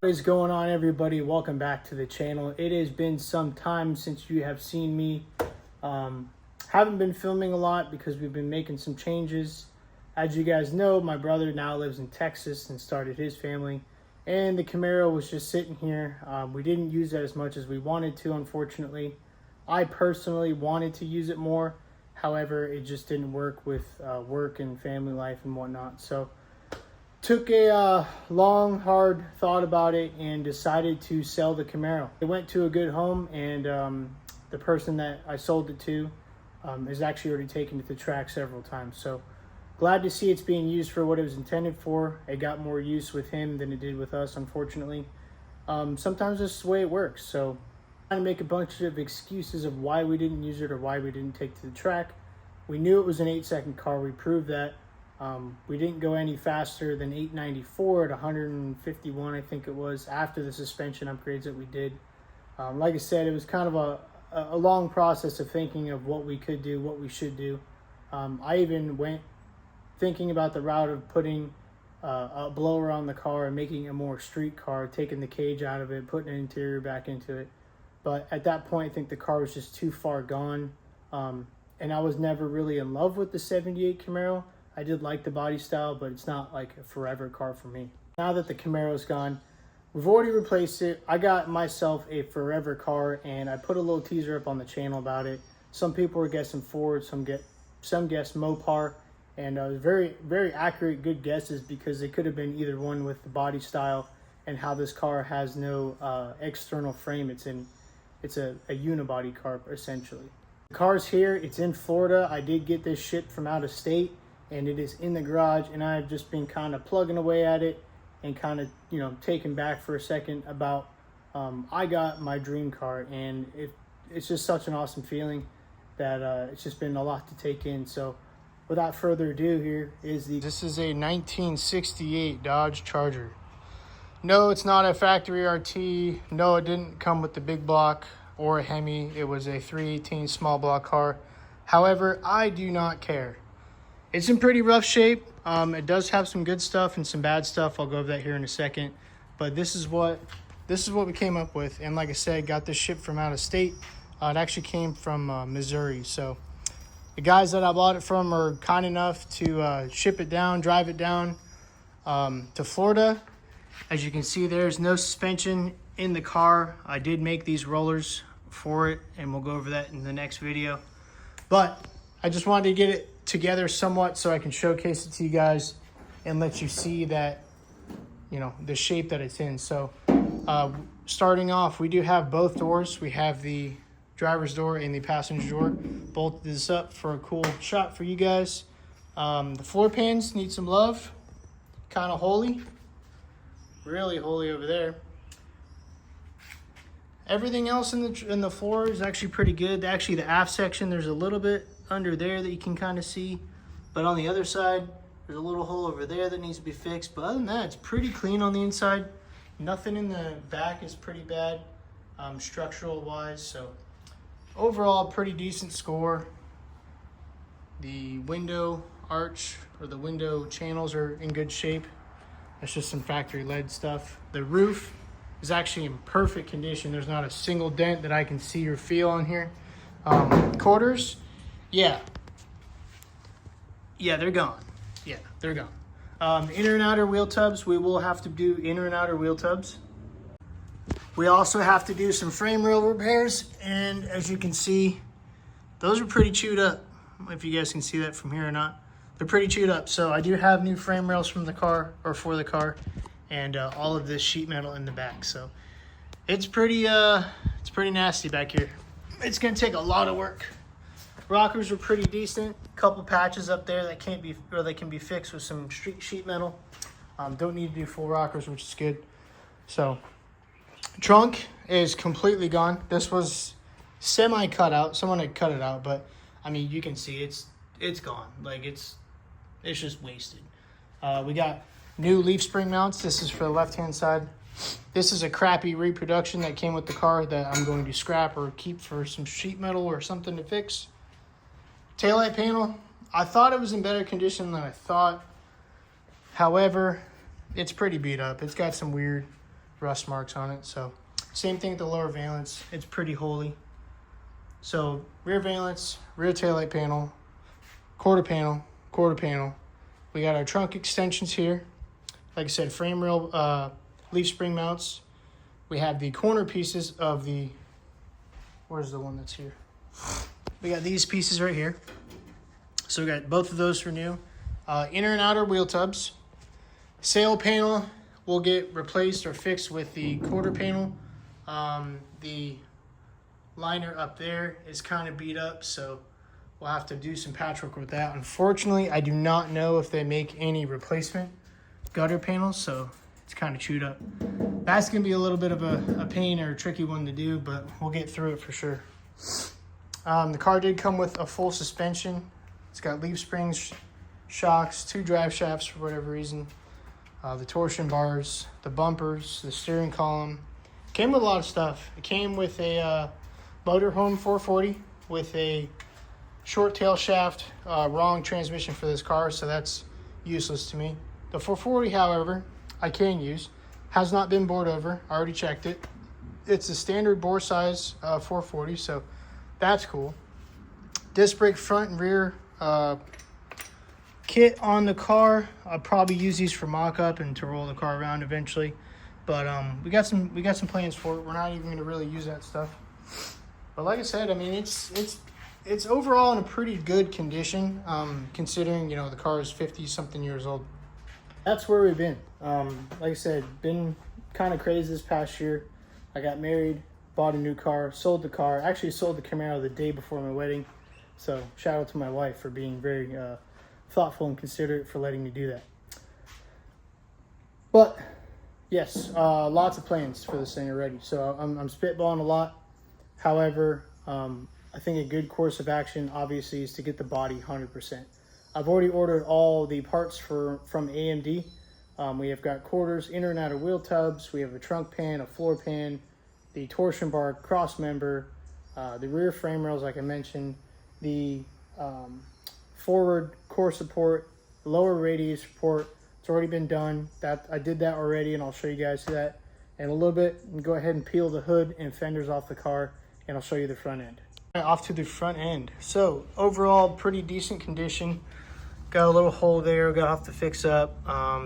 What is going on, everybody? Welcome back to the channel. It has been some time since you have seen me. Haven't been filming a lot because we've been making some changes. As you guys know, my brother now lives in Texas and started his family, and the Camaro was just sitting here. We didn't use it as much as we wanted to, unfortunately. I personally wanted to use it more. However, it just didn't work with work and family life and whatnot. So took a long, hard thought about it and decided to sell the Camaro. It went to a good home, and the person that I sold it to is actually already taken it to the track several times. So glad to see it's being used for what it was intended for. It got more use with him than it did with us, unfortunately. Sometimes that's the way it works. So trying to make a bunch of excuses of why we didn't use it or why we didn't take it to the track. We knew it was an 8-second car. We proved that. We didn't go any faster than 894 at 151, I think it was, after the suspension upgrades that we did. Like I said, it was kind of a long process of thinking of what we could do, what we should do. I even went thinking about the route of putting a blower on the car and making it a more street car, taking the cage out of it, putting an interior back into it. But at that point, I think the car was just too far gone. And I was never really in love with the 78 Camaro. I did like the body style, but it's not like a forever car for me. Now that the Camaro's gone, we've already replaced it. I got myself a forever car, and I put a little teaser up on the channel about it. Some people were guessing Ford, some guessed Mopar, and very, very accurate, good guesses, because they could have been either one with the body style and how this car has no external frame. It's a unibody car, essentially. The car's here. It's in Florida. I did get this shipped from out of state, and it is in the garage, and I've just been kind of plugging away at it and kind of, taking back for a second about I got my dream car, and it's just such an awesome feeling that it's just been a lot to take in. So without further ado, here is this is a 1968 Dodge Charger. No, it's not a factory RT. No, it didn't come with the big block or a Hemi. It was a 318 small block car. However, I do not care. It's in pretty rough shape. It does have some good stuff and some bad stuff. I'll go over that here in a second. But this is what we came up with. And like I said, got this shipped from out of state. It actually came from Missouri. So the guys that I bought it from are kind enough to ship it down, drive it down to Florida. As you can see, there's no suspension in the car. I did make these rollers for it, and we'll go over that in the next video. But I just wanted to get it together somewhat so I can showcase it to you guys and let you see that, the shape that it's in. So starting off, we do have both doors. We have the driver's door and the passenger door. Bolted this up for a cool shot for you guys. The floor pans need some love. Kind of holy. Really holy over there. Everything else in the floor is actually pretty good. Actually, the aft section, there's a little bit under there that you can kind of see, but on the other side there's a little hole over there that needs to be fixed. But other than that, it's pretty clean on the inside. Nothing in the back is pretty bad structural wise. So overall, pretty decent score. The window arch or the window channels are in good shape. That's just some factory lead stuff. The roof is actually in perfect condition. There's not a single dent that I can see or feel on here. Quarters, yeah, they're gone. Yeah, they're gone. Inner and outer wheel tubs, we will have to do inner and outer wheel tubs. We also have to do some frame rail repairs, and as you can see, those are pretty chewed up. I don't know if you guys can see that from here or not. They're pretty chewed up. So I do have new frame rails from the car, or for the car, and all of this sheet metal in the back. So it's pretty nasty back here. It's gonna take a lot of work. Rockers are pretty decent. Couple patches up there that can be fixed with some sheet metal. Don't need to do full rockers, which is good. So trunk is completely gone. This was semi cut out. Someone had cut it out, but I mean, you can see it's gone. Like it's just wasted. We got new leaf spring mounts. This is for the left-hand side. This is a crappy reproduction that came with the car that I'm going to scrap or keep for some sheet metal or something to fix. Taillight panel, I thought it was in better condition than I thought. However, it's pretty beat up. It's got some weird rust marks on it. So same thing with the lower valence. It's pretty holy. So rear valence, rear taillight panel, quarter panel. We got our trunk extensions here. Like I said, frame rail leaf spring mounts. We have the corner pieces of the, where's the one that's here? We got these pieces right here. So we got both of those for new. Inner and outer wheel tubs. Sail panel will get replaced or fixed with the quarter panel. The liner up there is kind of beat up, so we'll have to do some patchwork with that. Unfortunately, I do not know if they make any replacement gutter panels, so it's kind of chewed up. That's going to be a little bit of a pain or a tricky one to do, but we'll get through it for sure. The car did come with a full suspension. It's got leaf springs, shocks, 2 drive shafts for whatever reason, the torsion bars, the bumpers, the steering column. Came with a lot of stuff. It came with a motorhome 440 with a short tail shaft, wrong transmission for this car, so that's useless to me. The 440, however, I can use. Has not been bored over. I already checked it. It's a standard bore size 440, so that's cool. Disc brake front and rear kit on the car. I'll probably use these for mock-up and to roll the car around eventually. But we got some plans for it. We're not even going to really use that stuff. But like I said, I mean, it's overall in a pretty good condition, considering, you know, the car is 50-something years old. That's where we've been. Like I said, been kind of crazy this past year. I got married, bought a new car, sold the car. Actually sold the Camaro the day before my wedding. So shout out to my wife for being very thoughtful and considerate for letting me do that. But yes, lots of plans for this thing already. So I'm spitballing a lot. However, I think a good course of action, obviously, is to get the body 100%. I've already ordered all the parts from AMD. We have got quarters, inner and outer wheel tubs. We have a trunk pan, a floor pan, the torsion bar cross member, the rear frame rails, like I mentioned, the forward core support, lower radius support. It's already been done. I did that already, and I'll show you guys that in a little bit. And go ahead and peel the hood and fenders off the car, and I'll show you the front end. Off to the front end. So overall, pretty decent condition. Got a little hole there, got to have to fix up.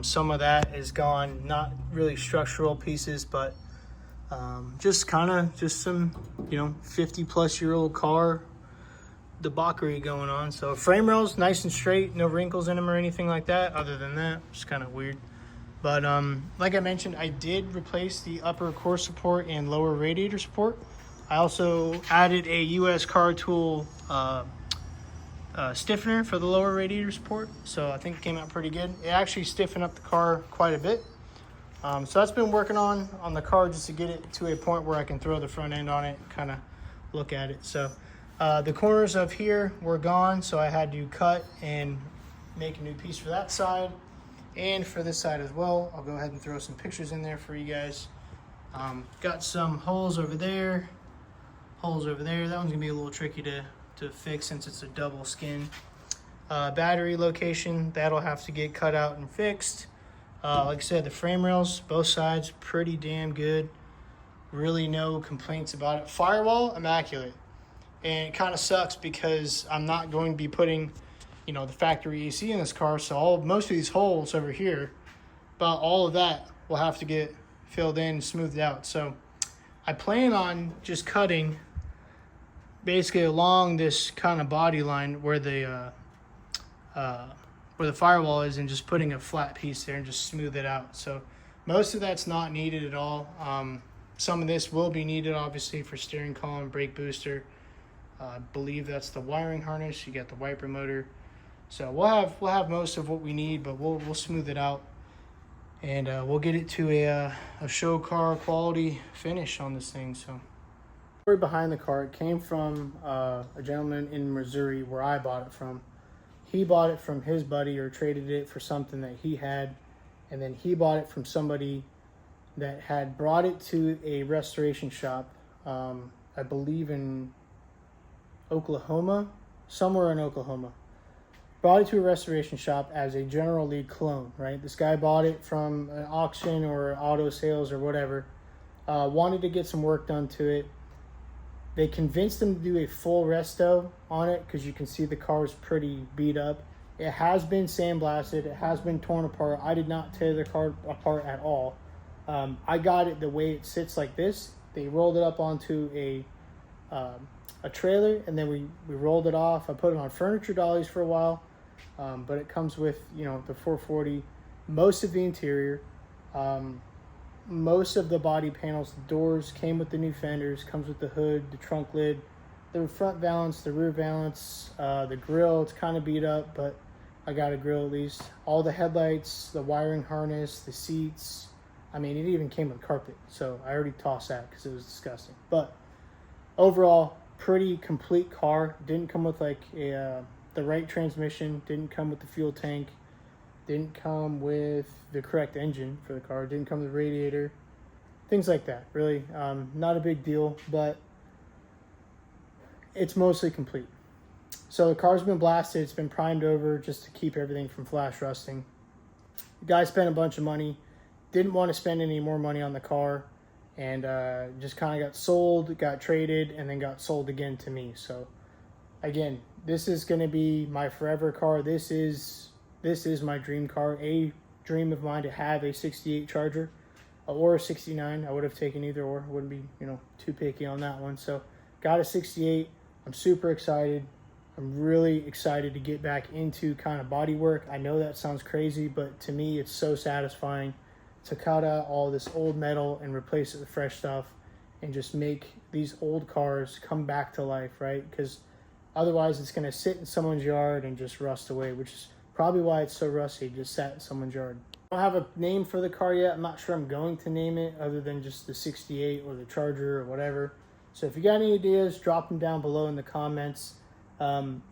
Some of that is gone, not really structural pieces, but just some, you know, 50-plus-year-old car debauchery going on. So frame rails nice and straight, no wrinkles in them or anything like that. Other than that, it's kind of weird. But like I mentioned, I did replace the upper core support and lower radiator support. I also added a US Car Tool stiffener for the lower radiator support, so I think it came out pretty good. It actually stiffened up the car quite a bit. So that's been working on the car just to get it to a point where I can throw the front end on it and kind of look at it. So the corners of here were gone, so I had to cut and make a new piece for that side and for this side as well. I'll go ahead and throw some pictures in there for you guys. Got some holes over there. Holes over there. That one's gonna be a little tricky to fix since it's a double skin. Battery location, that'll have to get cut out and fixed. Like I said, the frame rails, both sides, pretty damn good. Really no complaints about it. Firewall, immaculate. And it kind of sucks because I'm not going to be putting, you know, the factory AC in this car, so most of these holes over here, about all of that will have to get filled in and smoothed out. So I plan on just cutting basically along this kind of body line where the firewall is, and just putting a flat piece there and just smooth it out. So most of that's not needed at all. Some of this will be needed, obviously, for steering column, brake booster. I believe that's the wiring harness. You got the wiper motor. So we'll have most of what we need, but we'll smooth it out, and we'll get it to a show car quality finish on this thing. So story behind the car, it came from a gentleman in Missouri where I bought it from. He bought it from his buddy or traded it for something that he had, and then he bought it from somebody that had brought it to a restoration shop, I believe in Oklahoma, somewhere in Oklahoma. brought it to a restoration shop as a General Lee clone, right? This guy bought it from an auction or auto sales or whatever, wanted to get some work done to it. They convinced him to do a full resto on it because you can see the car is pretty beat up. It has been sandblasted. It has been torn apart. I did not tear the car apart at all. I got it the way it sits like this. They rolled it up onto a trailer, and then we rolled it off. I put it on furniture dollies for a while, but it comes with, you know, the 440, most of the interior, most of the body panels. The doors came with the new fenders, comes with the hood, the trunk lid, the front valance, the rear valance, the grill. It's kind of beat up, but I got a grill at least. All the headlights, the wiring harness, the seats. I mean, it even came with carpet, so I already tossed that because it was disgusting. But overall, pretty complete car. Didn't come with like the right transmission, didn't come with the fuel tank, didn't come with the correct engine for the car, didn't come with the radiator, things like that. Really, not a big deal, but it's mostly complete. So the car's been blasted, it's been primed over just to keep everything from flash rusting. The guy spent a bunch of money, didn't want to spend any more money on the car, and just kind of got sold, got traded, and then got sold again to me. So again, this is going to be my forever car. This is my dream car, a dream of mine to have a 68 Charger or a 69. I would have taken either or. Wouldn't be, you know, too picky on that one. So got a 68. I'm super excited. I'm really excited to get back into kind of body work. I know that sounds crazy, but to me, it's so satisfying to cut out all this old metal and replace it with fresh stuff and just make these old cars come back to life, right? Because otherwise it's going to sit in someone's yard and just rust away, which is probably why it's so rusty. It just sat in someone's yard. I don't have a name for the car yet. I'm not sure I'm going to name it other than just the 68 or the Charger or whatever. So if you got any ideas, drop them down below in the comments.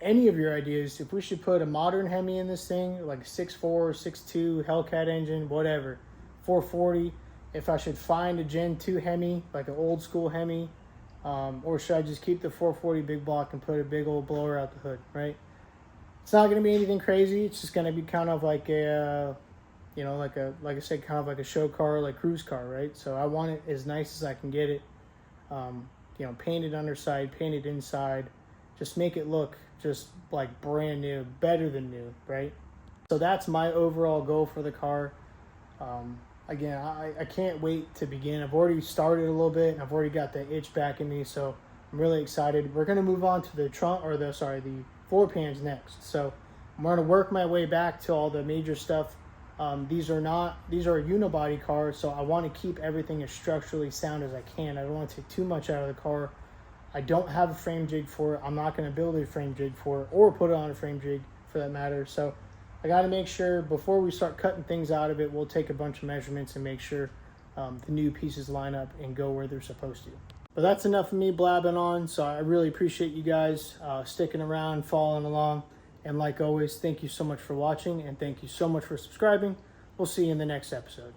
Any of your ideas, if we should put a modern Hemi in this thing, like a 6.4 or 6.2 Hellcat engine, whatever, 440, if I should find a Gen 2 Hemi, like an old school Hemi, or should I just keep the 440 big block and put a big old blower out the hood, right? It's not going to be anything crazy. It's just going to be kind of like a, you know, like I said, kind of like a show car, like cruise car, right? So I want it as nice as I can get it, you know, painted underside, painted inside, just make it look just like brand new, better than new, right? So that's my overall goal for the car. Again, I can't wait to begin. I've already started a little bit, and I've already got the itch back in me, so I'm really excited. We're going to move on to the the floor pans next. So I'm going to work my way back to all the major stuff. These are unibody cars, so I want to keep everything as structurally sound as I can. I don't want to take too much out of the car. I don't have a frame jig for it. I'm not going to build a frame jig for it or put it on a frame jig for that matter. So I got to make sure before we start cutting things out of it, we'll take a bunch of measurements and make sure the new pieces line up and go where they're supposed to. But that's enough of me blabbing on. So I really appreciate you guys sticking around, following along. And like always, thank you so much for watching, and thank you so much for subscribing. We'll see you in the next episode.